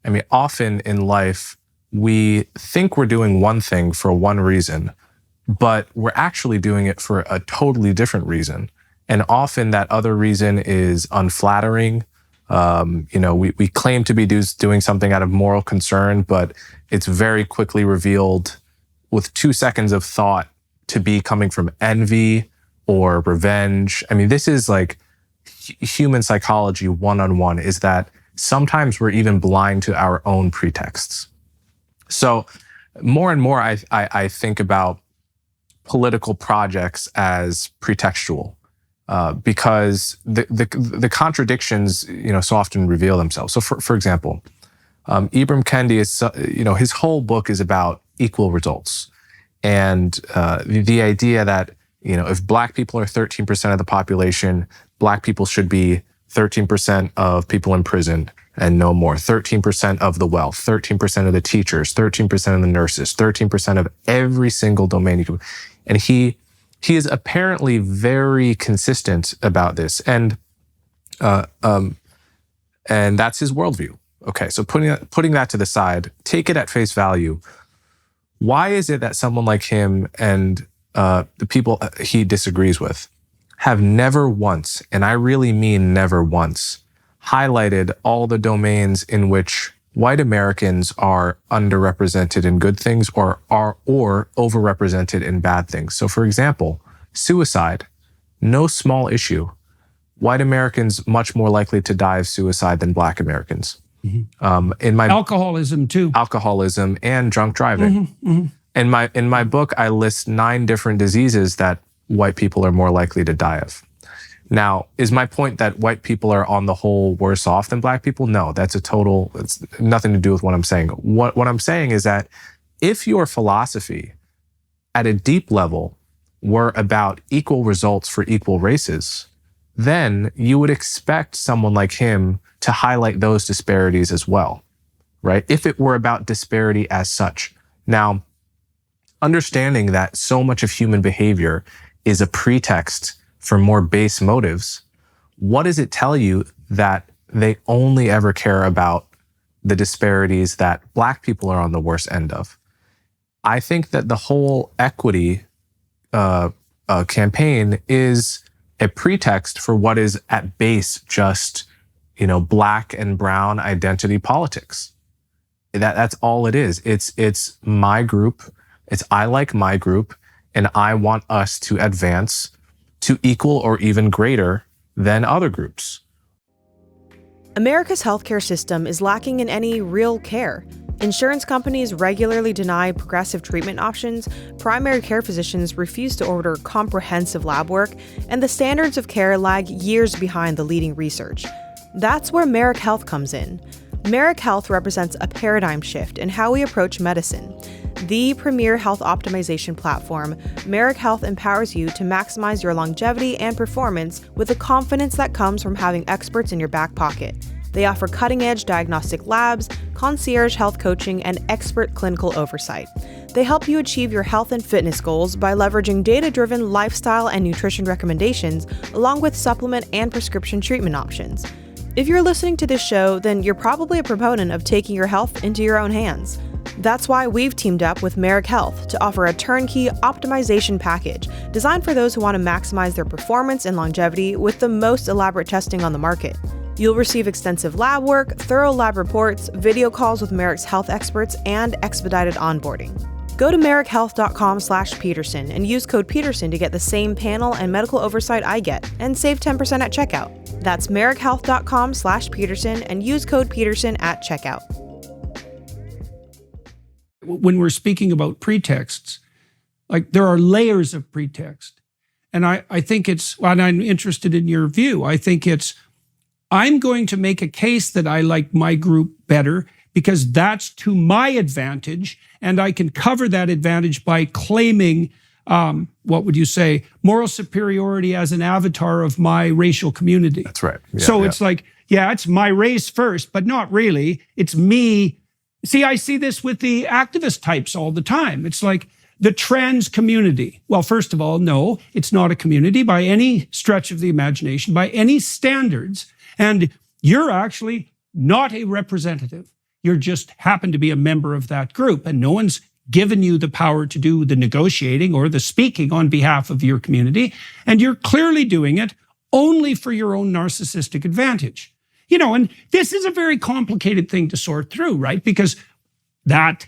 I mean, often in life, we think we're doing one thing for one reason, but we're actually doing it for a totally different reason. And often that other reason is unflattering. We claim to be doing something out of moral concern, but it's very quickly revealed with 2 seconds of thought to be coming from envy or revenge. I mean, this is like human psychology one-on-one, is that sometimes we're even blind to our own pretexts. So more and more, I think about political projects as pretextual, because the contradictions, so often reveal themselves. So for example, Ibram Kendi is, his whole book is about equal results. And the idea that, if Black people are 13% of the population, Black people should be 13% of people in prison and no more, 13% of the wealth, 13% of the teachers, 13% of the nurses, 13% of every single domain. And he is apparently very consistent about this. And that's his worldview. Okay, so putting that to the side, take it at face value. Why is it that someone like him and the people he disagrees with have never once, and I really mean never once, highlighted all the domains in which white Americans are underrepresented in good things or overrepresented in bad things? So for example, suicide, no small issue. White Americans much more likely to die of suicide than Black Americans. Mm-hmm. Alcoholism too. Alcoholism and drunk driving. Mm-hmm. Mm-hmm. In my book, I list 9 different diseases that white people are more likely to die of. Now, is my point that white people are on the whole worse off than Black people? No, it's nothing to do with what I'm saying. What I'm saying is that if your philosophy at a deep level were about equal results for equal races, then you would expect someone like him to highlight those disparities as well, right? If it were about disparity as such. Now, understanding that so much of human behavior is a pretext for more base motives, what does it tell you that they only ever care about the disparities that Black people are on the worst end of? I think that the whole equity campaign is a pretext for what is at base just, Black and brown identity politics. That's all it is. It's my group. I like my group, and I want us to advance to equal or even greater than other groups. America's healthcare system is lacking in any real care. Insurance companies regularly deny progressive treatment options, primary care physicians refuse to order comprehensive lab work, and the standards of care lag years behind the leading research. That's where Merrick Health comes in. Merrick Health represents a paradigm shift in how we approach medicine. The premier health optimization platform, Merrick Health empowers you to maximize your longevity and performance with the confidence that comes from having experts in your back pocket. They offer cutting-edge diagnostic labs, concierge health coaching, and expert clinical oversight. They help you achieve your health and fitness goals by leveraging data-driven lifestyle and nutrition recommendations, along with supplement and prescription treatment options. If you're listening to this show, then you're probably a proponent of taking your health into your own hands. That's why we've teamed up with Merrick Health to offer a turnkey optimization package designed for those who want to maximize their performance and longevity with the most elaborate testing on the market. You'll receive extensive lab work, thorough lab reports, video calls with Merrick's health experts, and expedited onboarding. Go to merrickhealth.com/Peterson and use code Peterson to get the same panel and medical oversight I get and save 10% at checkout. That's merrickhealth.com/Peterson and use code Peterson at checkout. When we're speaking about pretexts, like there are layers of pretext. And I think and I'm interested in your view, I think I'm going to make a case that I like my group better because that's to my advantage, and I can cover that advantage by claiming, moral superiority as an avatar of my racial community. That's right. It's like, it's my race first, but not really. It's me. See, I see this with the activist types all the time. It's like the trans community. Well, first of all, no, it's not a community by any stretch of the imagination, by any standards. And you're actually not a representative. You're just happen to be a member of that group, and no one's given you the power to do the negotiating or the speaking on behalf of your community. And you're clearly doing it only for your own narcissistic advantage. And this is a very complicated thing to sort through, right? Because that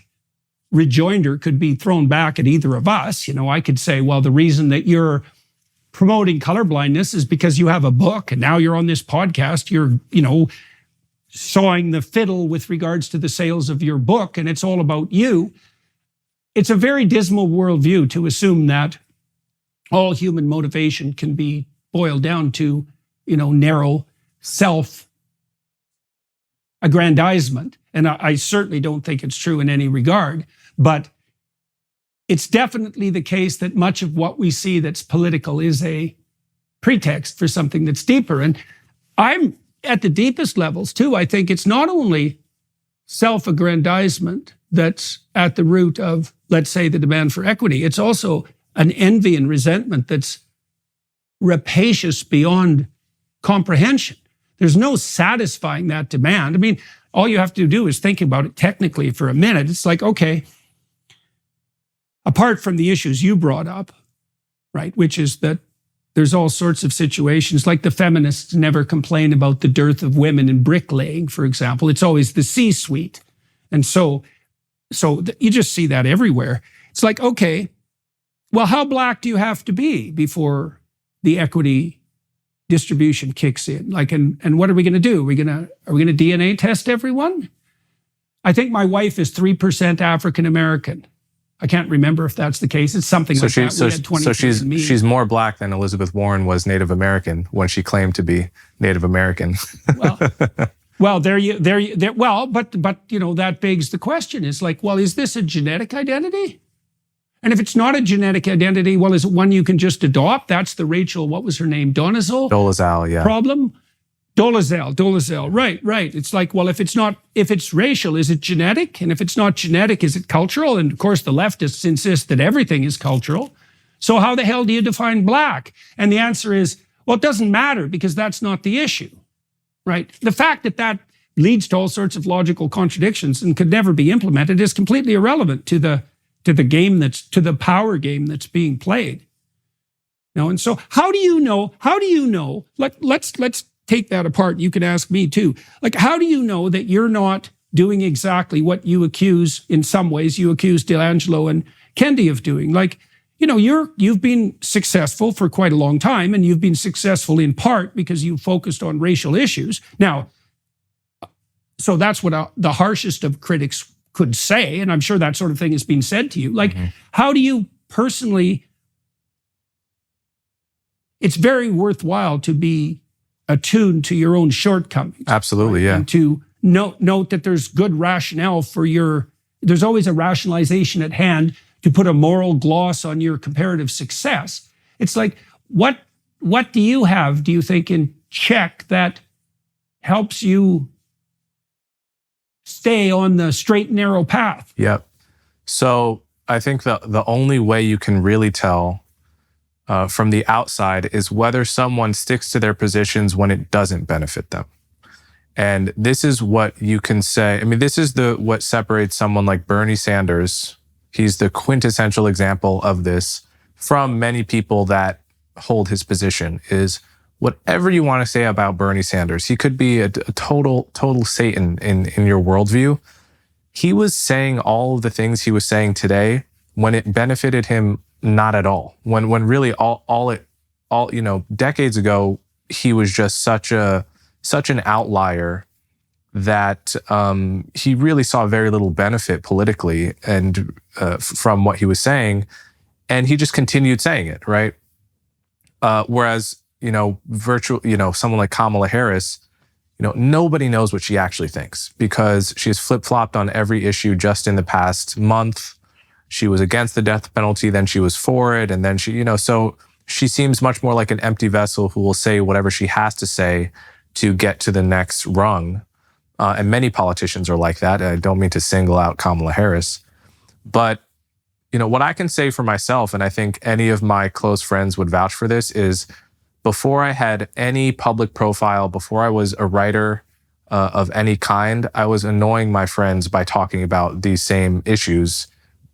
rejoinder could be thrown back at either of us. I could say, well, the reason that you're promoting colorblindness is because you have a book, and now you're on this podcast, you're, sawing the fiddle with regards to the sales of your book, and it's all about you. It's a very dismal worldview to assume that all human motivation can be boiled down to, narrow self-aggrandizement. And I certainly don't think it's true in any regard, but it's definitely the case that much of what we see that's political is a pretext for something that's deeper. And I'm at the deepest levels too. I think it's not only self-aggrandizement that's at the root of, let's say, the demand for equity. It's also an envy and resentment that's rapacious beyond comprehension. There's no satisfying that demand. I mean, all you have to do is think about it technically for a minute. It's like, okay, apart from the issues you brought up, right, which is that there's all sorts of situations, like the feminists never complain about the dearth of women in bricklaying, for example. It's always the C-suite. And so you just see that everywhere. It's like, okay, well, how black do you have to be before the equity distribution kicks in? Like, and what are we going to do? Are we going to DNA test everyone? I think my wife is 3% African American. I can't remember if that's the case. It's something like that. So she's more black than Elizabeth Warren was Native American when she claimed to be Native American. Well, but that begs the question: is like, well, is this a genetic identity? And if it's not a genetic identity, well, is it one you can just adopt? That's the Rachel, what was her name, Dolezal, yeah. Problem. Dolezal. Right. It's like, well, if it's racial, is it genetic? And if it's not genetic, is it cultural? And of course, the leftists insist that everything is cultural. So how the hell do you define black? And the answer is, well, it doesn't matter because that's not the issue, right? The fact that leads to all sorts of logical contradictions and could never be implemented is completely irrelevant to the power game that's being played. And so how do you know? Let's take that apart. You can ask me too. Like, how do you know that you're not doing exactly what you accuse, in some ways, you accuse DeAngelo and Kendi of doing? Like, you've been successful for quite a long time, and you've been successful in part because you focused on racial issues. Now, so that's what the harshest of critics could say, and I'm sure that sort of thing has been said to you. Like, how do you personally? It's very worthwhile to be attuned to your own shortcomings. Absolutely, right? yeah. And to note that there's good rationale there's always a rationalization at hand to put a moral gloss on your comparative success. It's like, what do you have, do you think, in check that helps you stay on the straight and narrow path? Yep. So I think the only way you can really tell from the outside is whether someone sticks to their positions when it doesn't benefit them. And this is what you can say. I mean, this is what separates someone like Bernie Sanders. He's the quintessential example of this from many people that hold his position. Is whatever you want to say about Bernie Sanders, he could be a total Satan in your worldview. He was saying all of the things he was saying today when it benefited him not at all. When really decades ago, he was just such an outlier that he really saw very little benefit politically and from what he was saying, and he just continued saying it, right? Whereas someone like Kamala Harris, nobody knows what she actually thinks because she has flip-flopped on every issue just in the past month. She was against the death penalty, then she was for it, and then so she seems much more like an empty vessel who will say whatever she has to say to get to the next rung. And many politicians are like that. I don't mean to single out Kamala Harris, but what I can say for myself, and I think any of my close friends would vouch for this, is before I had any public profile, before I was a writer, of any kind, I was annoying my friends by talking about these same issues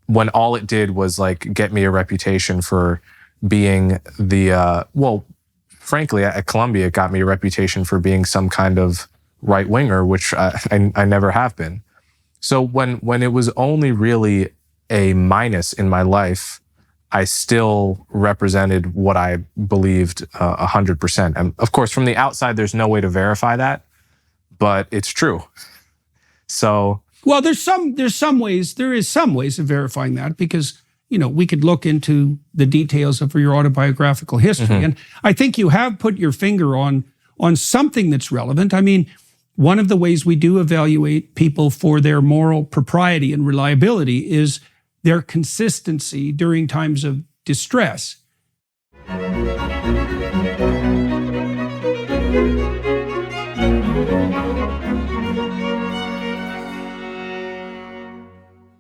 when all it did was like get me a reputation for being the, frankly, at Columbia, it got me a reputation for being some kind of right winger, which I never have been. So when it was only really a minus in my life, I still represented what I believed 100%. And of course, from the outside, there's no way to verify that, but it's true. So, well, there is some ways of verifying that, because we could look into the details of your autobiographical history, and I think you have put your finger on something that's relevant. I mean, one of the ways we do evaluate people for their moral propriety and reliability is their consistency during times of distress.